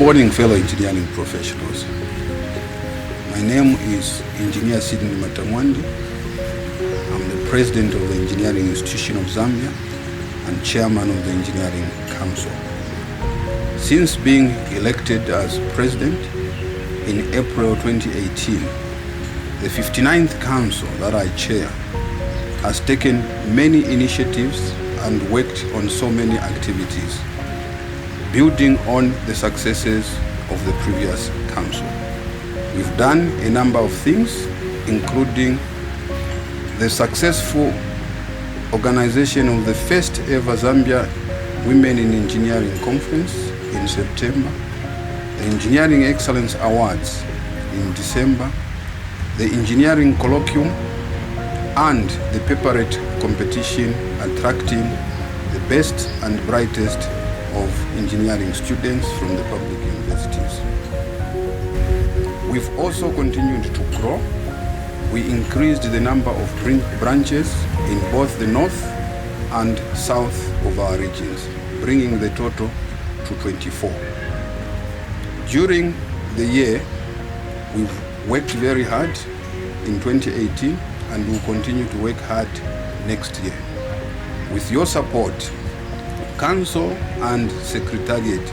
morning, fellow engineering professionals. My name is Engineer Sidney Matamwandi. I'm the President of the Engineering Institution of Zambia and Chairman of the Engineering Council. Since being elected as President in April 2018, the 59th Council that I chair has taken many initiatives and worked on so many activities, building on the successes of the previous Council. We've done a number of things, including the successful organization of the first ever Zambia Women in Engineering Conference in September, the Engineering Excellence Awards in December, the Engineering Colloquium, and the paperette competition attracting the best and brightest of engineering students from the public universities. We've also continued to grow. We increased the number of branches in both the north and south of our regions, bringing the total to 24. During the year, we've worked very hard in 2018 and will continue to work hard next year. With your support, Council and Secretariat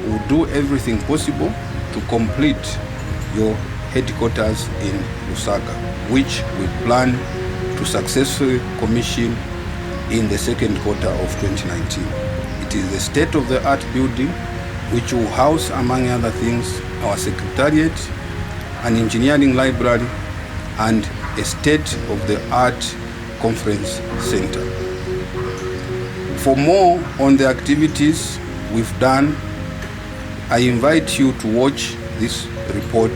will do everything possible to complete your headquarters in Lusaka, which we plan to successfully commission in the second quarter of 2019. It is a state-of-the-art building which will house, among other things, our Secretariat, an engineering library, and a state-of-the-art conference center. For more on the activities we've done, I invite you to watch this report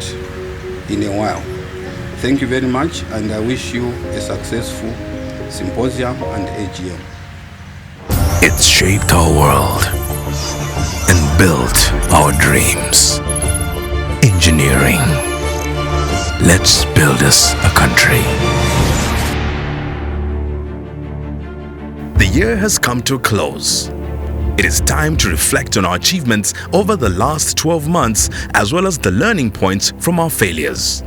in a while. Thank you very much, and I wish you a successful symposium and AGM. It's shaped our world and built our dreams. Engineering. Let's build us a country. The year has come to a close. It is time to reflect on our achievements over the last 12 months as well as the learning points from our failures.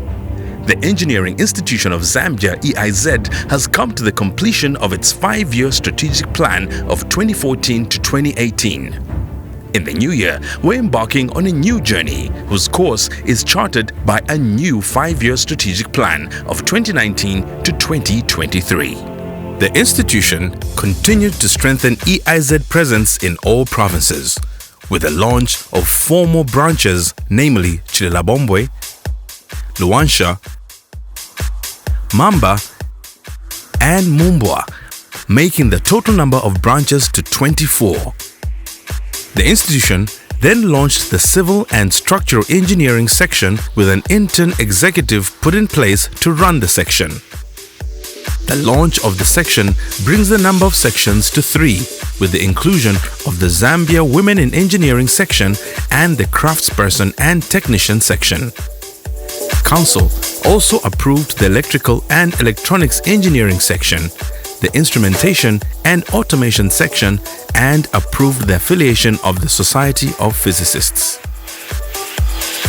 The Engineering Institution of Zambia, EIZ, has come to the completion of its 5-year strategic plan of 2014 to 2018. In the new year, we're embarking on a new journey whose course is charted by a new 5-year strategic plan of 2019 to 2023. The institution continued to strengthen EIZ presence in all provinces with the launch of 4 more branches, namely Chilelabombwe, Luansha, Mamba, and Mumbwa, making the total number of branches to 24. The institution then launched the Civil and Structural Engineering section with an intern executive put in place to run the section. The launch of the section brings the number of sections to 3, with the inclusion of the Zambia Women in Engineering section and the Craftsperson and Technician section. Council also approved the Electrical and Electronics Engineering section, the Instrumentation and Automation section, and approved the affiliation of the Society of Physicists.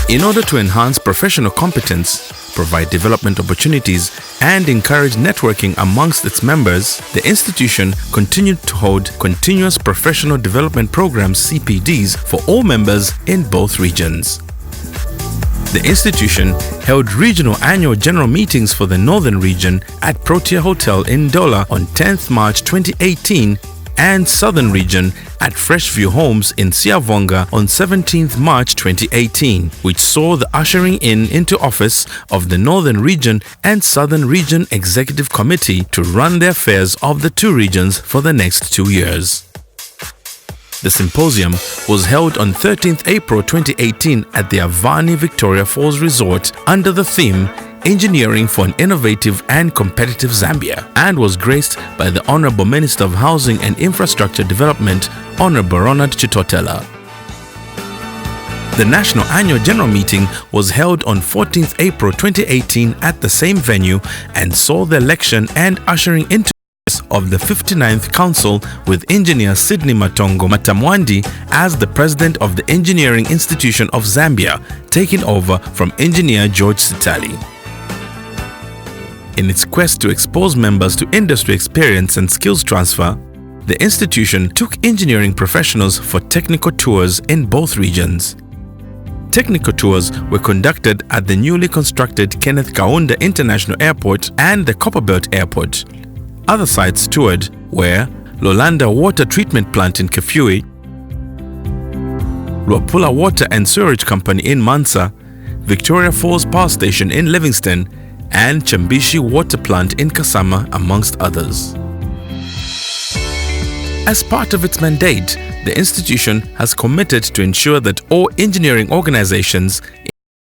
In order to enhance professional competence, provide development opportunities, and encourage networking amongst its members, the institution continued to hold continuous professional development programs (CPDs) for all members in both regions. The institution held regional annual general meetings for the Northern Region at Protea Hotel in Ndola on 10th March 2018 and Southern Region at Freshview Homes in Siavonga on 17th March 2018, which saw the ushering into office of the Northern Region and Southern Region Executive Committee to run the affairs of the 2 regions for the next 2 years. The symposium was held on 13th April 2018 at the Avani Victoria Falls Resort under the theme Engineering for an Innovative and Competitive Zambia, and was graced by the Honorable Minister of Housing and Infrastructure Development, Honorable Ronald Chitotela. The National Annual General Meeting was held on 14th April 2018 at the same venue and saw the election and ushering into of the 59th Council with Engineer Sydney Matongo Matamwandi as the President of the Engineering Institution of Zambia, taking over from Engineer George Sitali. In its quest to expose members to industry experience and skills transfer, the institution took engineering professionals for technical tours in both regions. Technical tours were conducted at the newly constructed Kenneth Kaunda International Airport and the Copperbelt Airport. Other sites toured were Lolanda Water Treatment Plant in Kafue, Luapula Water and Sewerage Company in Mansa, Victoria Falls Power Station in Livingston, and Chambishi Water Plant in Kasama, amongst others. As part of its mandate, the institution has committed to ensure that all engineering organizations,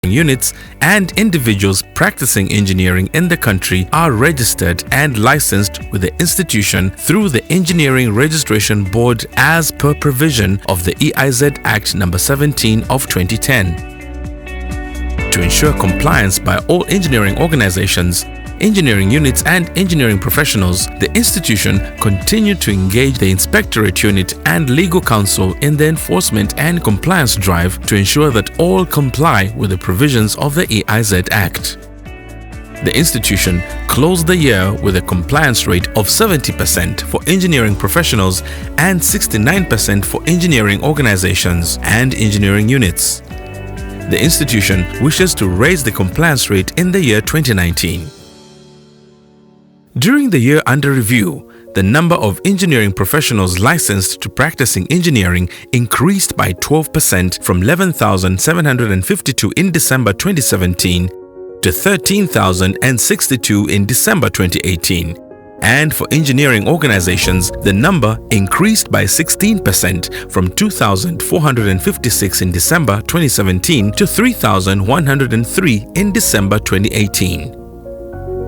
units, and individuals practicing engineering in the country are registered and licensed with the institution through the Engineering Registration Board as per provision of the EIZ Act No. 17 of 2010. To ensure compliance by all engineering organizations, engineering units and engineering professionals, the institution continued to engage the Inspectorate Unit and Legal Counsel in the enforcement and compliance drive to ensure that all comply with the provisions of the EIZ Act. The institution closed the year with a compliance rate of 70% for engineering professionals and 69% for engineering organizations and engineering units. The institution wishes to raise the compliance rate in the year 2019. During the year under review, the number of engineering professionals licensed to practicing engineering increased by 12% from 11,752 in December 2017 to 13,062 in December 2018. And for engineering organizations, the number increased by 16% from 2,456 in December 2017 to 3,103 in December 2018.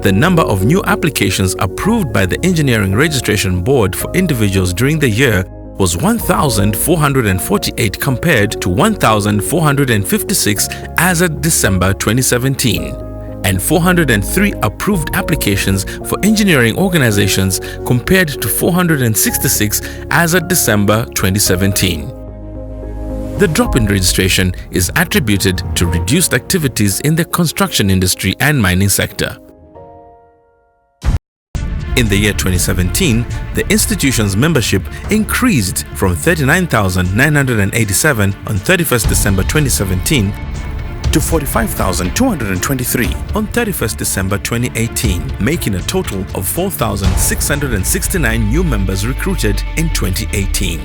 The number of new applications approved by the Engineering Registration Board for individuals during the year was 1,448 compared to 1,456 as of December 2017, and 403 approved applications for engineering organizations compared to 466 as of December 2017. The drop in registration is attributed to reduced activities in the construction industry and mining sector. In the year 2017, the institution's membership increased from 39,987 on 31st December 2017 to 45,223 on 31st December 2018, making a total of 4,669 new members recruited in 2018.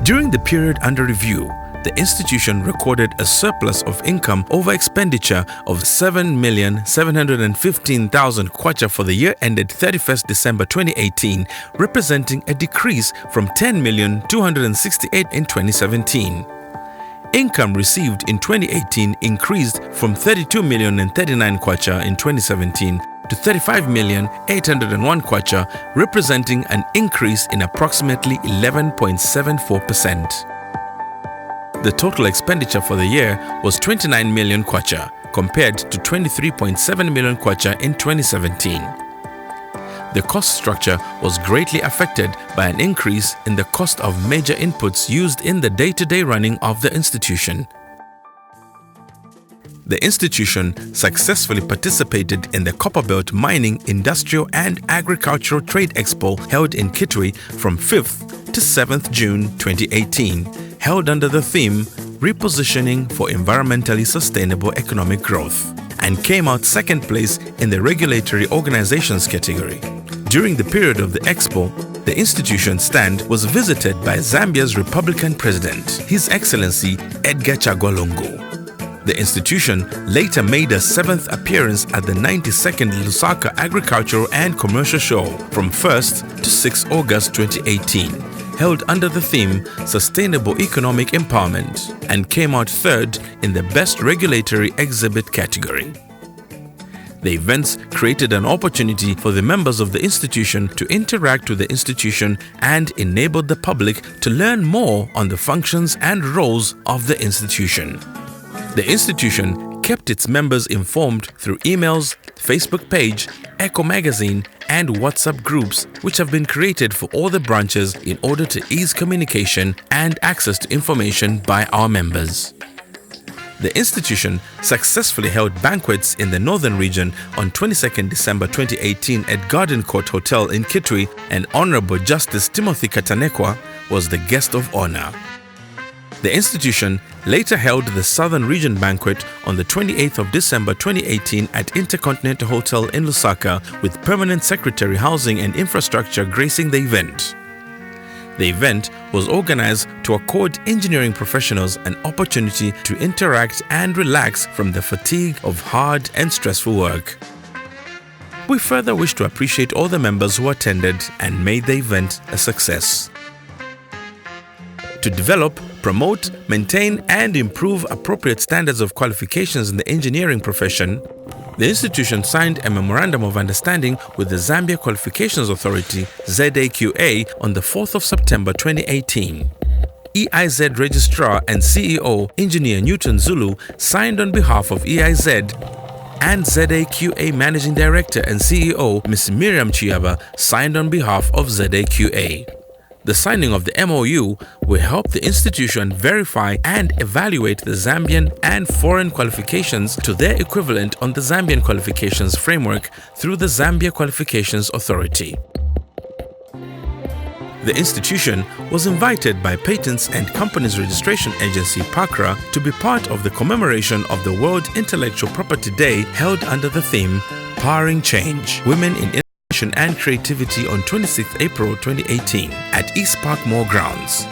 During the period under review, the institution recorded a surplus of income over expenditure of 7,715,000 kwacha for the year ended 31st December 2018, representing a decrease from 10,268,000 in 2017. Income received in 2018 increased from 32,039,000 kwacha in 2017 to 35,801,000 kwacha, representing an increase in approximately 11.74%. The total expenditure for the year was 29 million kwacha, compared to 23.7 million kwacha in 2017. The cost structure was greatly affected by an increase in the cost of major inputs used in the day-to-day running of the institution. The institution successfully participated in the Copperbelt Mining, Industrial and Agricultural Trade Expo held in Kitwe from 5th to 7th June 2018, held under the theme Repositioning for Environmentally Sustainable Economic Growth, and came out second place in the Regulatory Organizations category. During the period of the expo, the institution's stand was visited by Zambia's Republican President, His Excellency Edgar Chagwa Lungu. The institution later made a 7th appearance at the 92nd Lusaka Agricultural and Commercial Show from 1st to 6th August 2018, held under the theme Sustainable Economic Empowerment, and came out third in the Best Regulatory Exhibit category. The events created an opportunity for the members of the institution to interact with the institution and enabled the public to learn more on the functions and roles of the institution. The institution kept its members informed through emails, Facebook page, Echo magazine, and WhatsApp groups, which have been created for all the branches in order to ease communication and access to information by our members. The institution successfully held banquets in the northern region on 22nd December 2018 at Garden Court Hotel in Kitwe, and Honorable Justice Timothy Katanekwa was the guest of honor. The institution later held the Southern Region Banquet on the 28th of December 2018 at Intercontinental Hotel in Lusaka, with Permanent Secretary Housing and Infrastructure gracing the event. The event was organized to accord engineering professionals an opportunity to interact and relax from the fatigue of hard and stressful work. We further wish to appreciate all the members who attended and made the event a success. To develop, promote, maintain, and improve appropriate standards of qualifications in the engineering profession, the institution signed a Memorandum of Understanding with the Zambia Qualifications Authority (ZAQA) on the 4th of September 2018. EIZ Registrar and CEO Engineer Newton Zulu signed on behalf of EIZ, and ZAQA Managing Director and CEO Ms. Miriam Chiaba signed on behalf of ZAQA. The signing of the MOU will help the institution verify and evaluate the Zambian and foreign qualifications to their equivalent on the Zambian qualifications framework through the Zambia Qualifications Authority. The institution was invited by Patents and Companies Registration Agency (PACRA) to be part of the commemoration of the World Intellectual Property Day held under the theme Powering Change, Women in and Creativity on 26th April 2018 at East Park Mall grounds.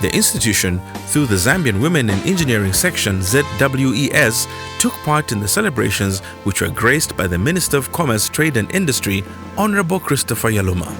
The institution, through the Zambian Women in Engineering Section ZWES, took part in the celebrations, which were graced by the Minister of Commerce, Trade and Industry, Honorable Christopher Yaluma.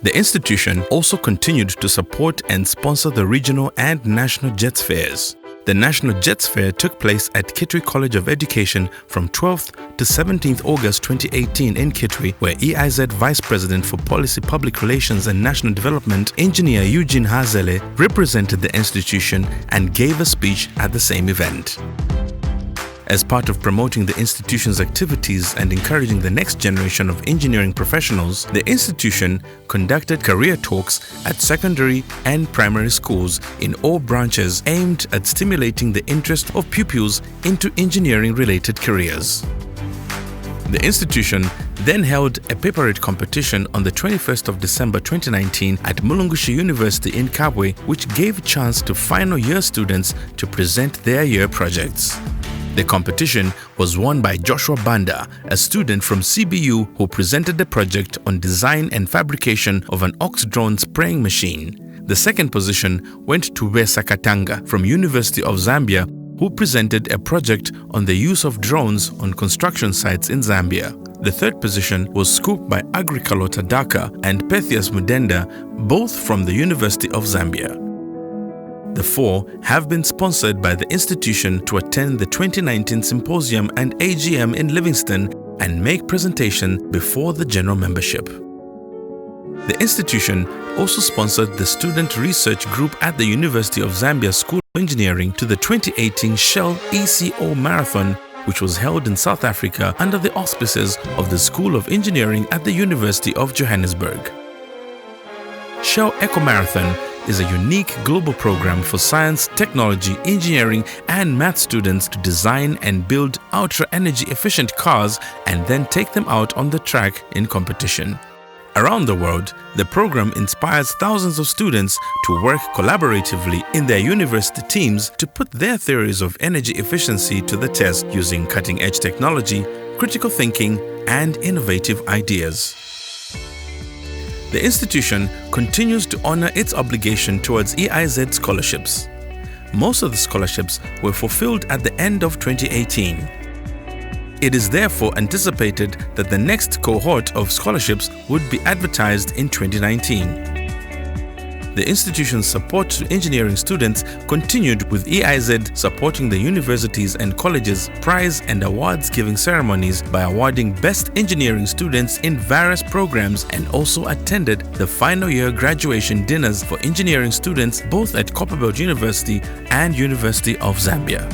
The institution also continued to support and sponsor the regional and national JETS fairs. The National JETS Fair took place at Kitwe College of Education from 12th to 17th August 2018 in Kitwe, where EIZ Vice President for Policy, Public Relations and National Development, Engineer Eugene Hazele, represented the institution and gave a speech at the same event. As part of promoting the institution's activities and encouraging the next generation of engineering professionals, the institution conducted career talks at secondary and primary schools in all branches aimed at stimulating the interest of pupils into engineering-related careers. The institution then held a paperweight competition on the 21st of December 2019 at Mulungushi University in Kabwe, which gave a chance to final year students to present their year projects. The competition was won by Joshua Banda, a student from CBU who presented the project on design and fabrication of an ox drone spraying machine. The second position went to Wesa Katanga from University of Zambia, who presented a project on the use of drones on construction sites in Zambia. The third position was scooped by Agrikalota Daka and Pethias Mudenda, both from the University of Zambia. The four have been sponsored by the institution to attend the 2019 Symposium and AGM in Livingston and make presentation before the general membership. The institution also sponsored the Student Research Group at the University of Zambia School of Engineering to the 2018 Shell ECO Marathon, which was held in South Africa under the auspices of the School of Engineering at the University of Johannesburg. Shell Eco Marathon is a unique global program for science, technology, engineering, and math students to design and build ultra-energy efficient cars and then take them out on the track in competition. Around the world, the program inspires thousands of students to work collaboratively in their university teams to put their theories of energy efficiency to the test using cutting-edge technology, critical thinking, and innovative ideas. The institution continues to honor its obligation towards EIZ scholarships. Most of the scholarships were fulfilled at the end of 2018. It is therefore anticipated that the next cohort of scholarships would be advertised in 2019. The the institution's support to engineering students continued with EIZ supporting the universities and colleges' prize and awards giving ceremonies by awarding best engineering students in various programs, and also attended the final year graduation dinners for engineering students both at Copperbelt University and University of Zambia.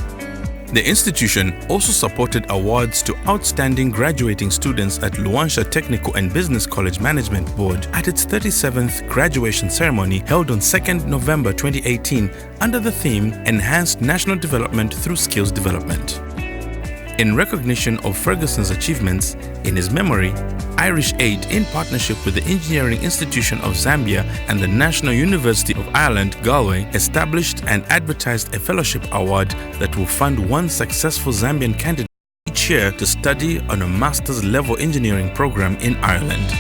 The institution also supported awards to outstanding graduating students at Luansha Technical and Business College Management Board at its 37th graduation ceremony held on 2nd November 2018 under the theme Enhanced National Development Through Skills Development. In recognition of Ferguson's achievements, in his memory, Irish Aid, in partnership with the Engineering Institution of Zambia and the National University of Ireland, Galway, established and advertised a fellowship award that will fund one successful Zambian candidate each year to study on a master's level engineering program in Ireland.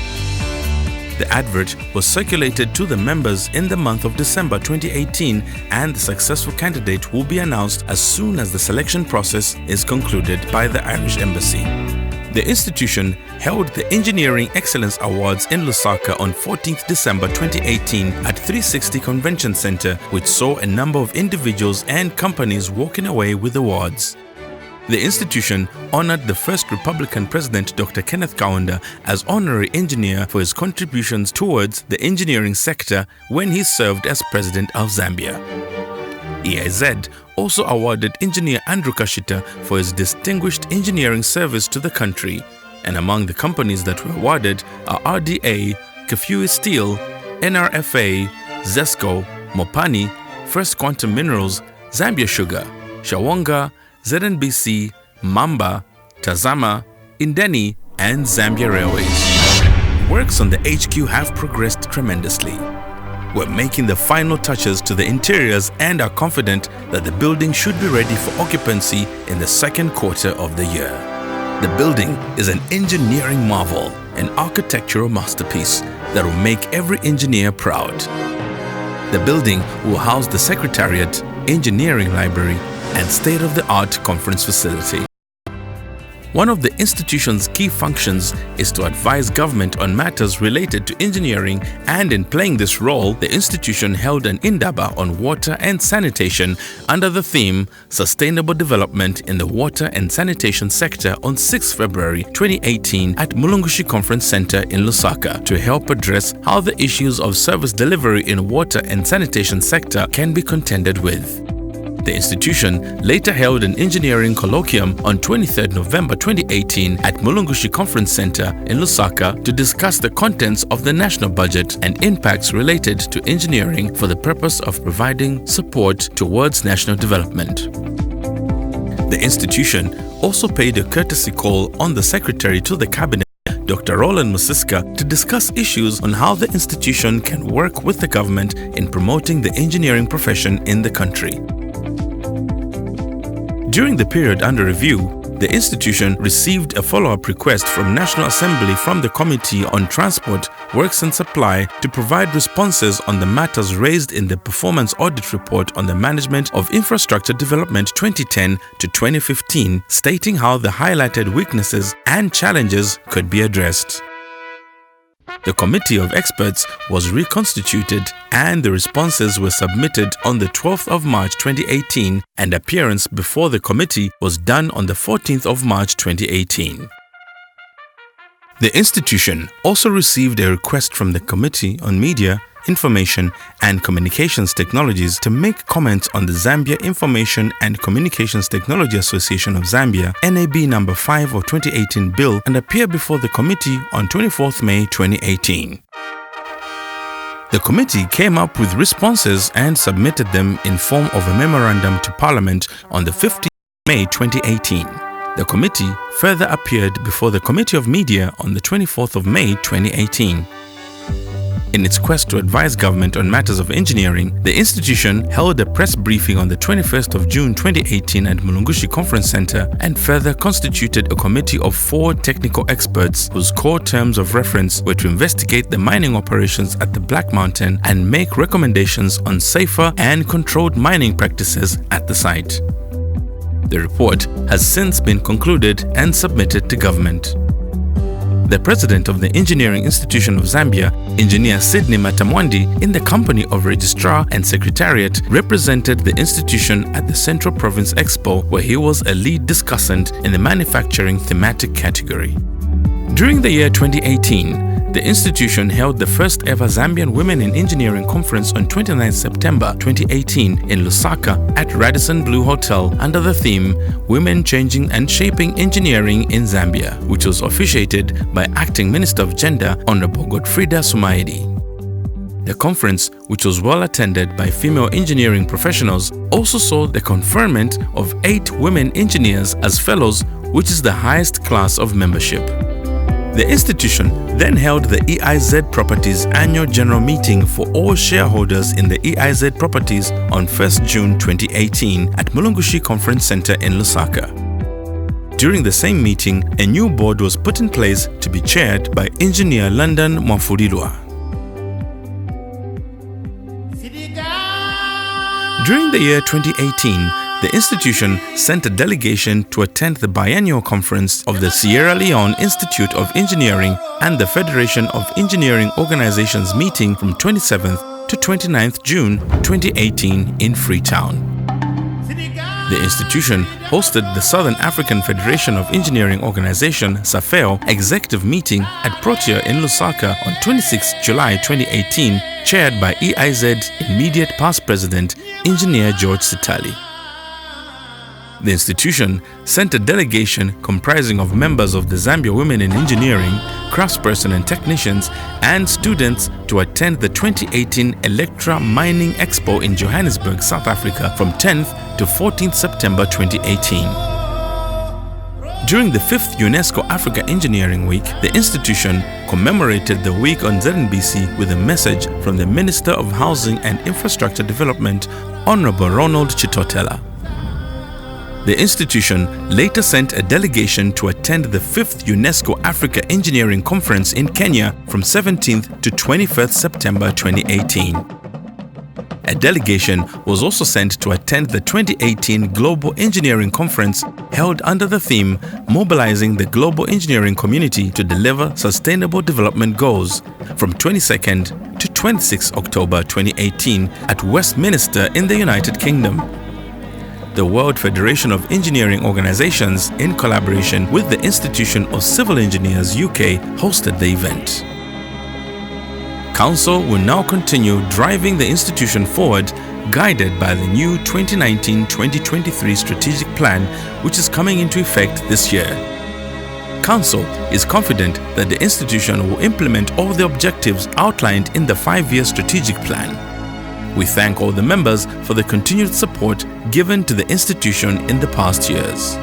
The advert was circulated to the members in the month of December 2018, and the successful candidate will be announced as soon as the selection process is concluded by the Irish Embassy. The institution held the Engineering Excellence Awards in Lusaka on 14th December 2018 at 360 Convention Center, which saw a number of individuals and companies walking away with awards. The institution honored the first Republican President Dr. Kenneth Kaunda as honorary engineer for his contributions towards the engineering sector when he served as President of Zambia. EIZ also awarded engineer Andrew Kashita for his distinguished engineering service to the country, and among the companies that were awarded are RDA, Kafui Steel, NRFA, Zesco, Mopani, First Quantum Minerals, Zambia Sugar, Shawonga, ZNBC, Mamba, Tazama, Indeni, and Zambia Railways. Works on the HQ have progressed tremendously. We're making the final touches to the interiors and are confident that the building should be ready for occupancy in the second quarter of the year. The building is an engineering marvel, an architectural masterpiece that will make every engineer proud. The building will house the Secretariat, Engineering Library, and state-of-the-art conference facility. One of the institution's key functions is to advise government on matters related to engineering, and in playing this role, the institution held an Indaba on water and sanitation under the theme Sustainable Development in the Water and Sanitation Sector on 6 February 2018 at Mulungushi Conference Center in Lusaka to help address how the issues of service delivery in water and sanitation sector can be contended with. The institution later held an engineering colloquium on 23rd November 2018 at Mulungushi Conference Center in Lusaka to discuss the contents of the national budget and impacts related to engineering for the purpose of providing support towards national development. The institution also paid a courtesy call on the Secretary to the Cabinet, Dr. Roland Musiska, to discuss issues on how the institution can work with the government in promoting the engineering profession in the country. During the period under review, the institution received a follow-up request from National Assembly from the Committee on Transport, Works and Supply to provide responses on the matters raised in the Performance Audit Report on the Management of Infrastructure Development 2010 to 2015, stating how the highlighted weaknesses and challenges could be addressed. The Committee of Experts was reconstituted and the responses were submitted on the 12th of March 2018, and appearance before the committee was done on the 14th of March 2018. The institution also received a request from the Committee on Media, Information and Communications Technologies to make comments on the Zambia Information and Communications Technology Association of Zambia NAB No. 5 of 2018 bill and appear before the committee on 24th May 2018. The committee came up with responses and submitted them in form of a memorandum to Parliament on the 15th May 2018. The committee further appeared before the Committee of Media on the 24th of May 2018. In its quest to advise government on matters of engineering, the institution held a press briefing on the 21st of June 2018 at Mulungushi Conference Center and further constituted a committee of 4 technical experts whose core terms of reference were to investigate the mining operations at the Black Mountain and make recommendations on safer and controlled mining practices at the site. The report has since been concluded and submitted to government. The president of the Engineering Institution of Zambia, Engineer Sydney Matamwandi, in the company of Registrar and Secretariat, represented the institution at the Central Province Expo, where he was a lead discussant in the manufacturing thematic category. During the year 2018, the institution held the first ever Zambian Women in Engineering Conference on 29 September 2018 in Lusaka at Radisson Blu Hotel under the theme Women Changing and Shaping Engineering in Zambia, which was officiated by Acting Minister of Gender Honorable Godfrida Sumaidi. The conference, which was well attended by female engineering professionals, also saw the conferment of 8 women engineers as fellows, which is the highest class of membership. The institution then held the EIZ Properties Annual General Meeting for all shareholders in the EIZ Properties on 1st June 2018 at Mulungushi Conference Center in Lusaka. During the same meeting, a new board was put in place to be chaired by Engineer London Mwafurilwa. During the year 2018, the institution sent a delegation to attend the biennial conference of the Sierra Leone Institute of Engineering and the Federation of Engineering Organizations meeting from 27th to 29th June 2018 in Freetown. The institution hosted the Southern African Federation of Engineering Organization (SAFEO) executive meeting at Protea in Lusaka on 26 July 2018, chaired by EIZ immediate past president Engineer George Sitali. The institution sent a delegation comprising of members of the Zambia Women in Engineering, craftsperson and technicians, and students to attend the 2018 Electra Mining Expo in Johannesburg, South Africa from 10th to 14th September 2018. During the 5th UNESCO Africa Engineering Week, the institution commemorated the week on ZNBC with a message from the Minister of Housing and Infrastructure Development, Honorable Ronald Chitotela. The institution later sent a delegation to attend the 5th UNESCO Africa Engineering Conference in Kenya from 17th to 21st September 2018. A delegation was also sent to attend the 2018 Global Engineering Conference held under the theme Mobilizing the Global Engineering Community to Deliver Sustainable Development Goals from 22nd to 26 October 2018 at Westminster in the United Kingdom. The World Federation of Engineering Organizations, in collaboration with the Institution of Civil Engineers UK, hosted the event. Council will now continue driving the institution forward, guided by the new 2019-2023 strategic plan, which is coming into effect this year. Council is confident that the institution will implement all the objectives outlined in the 5-year strategic plan. We thank all the members for the continued support given to the institution in the past years.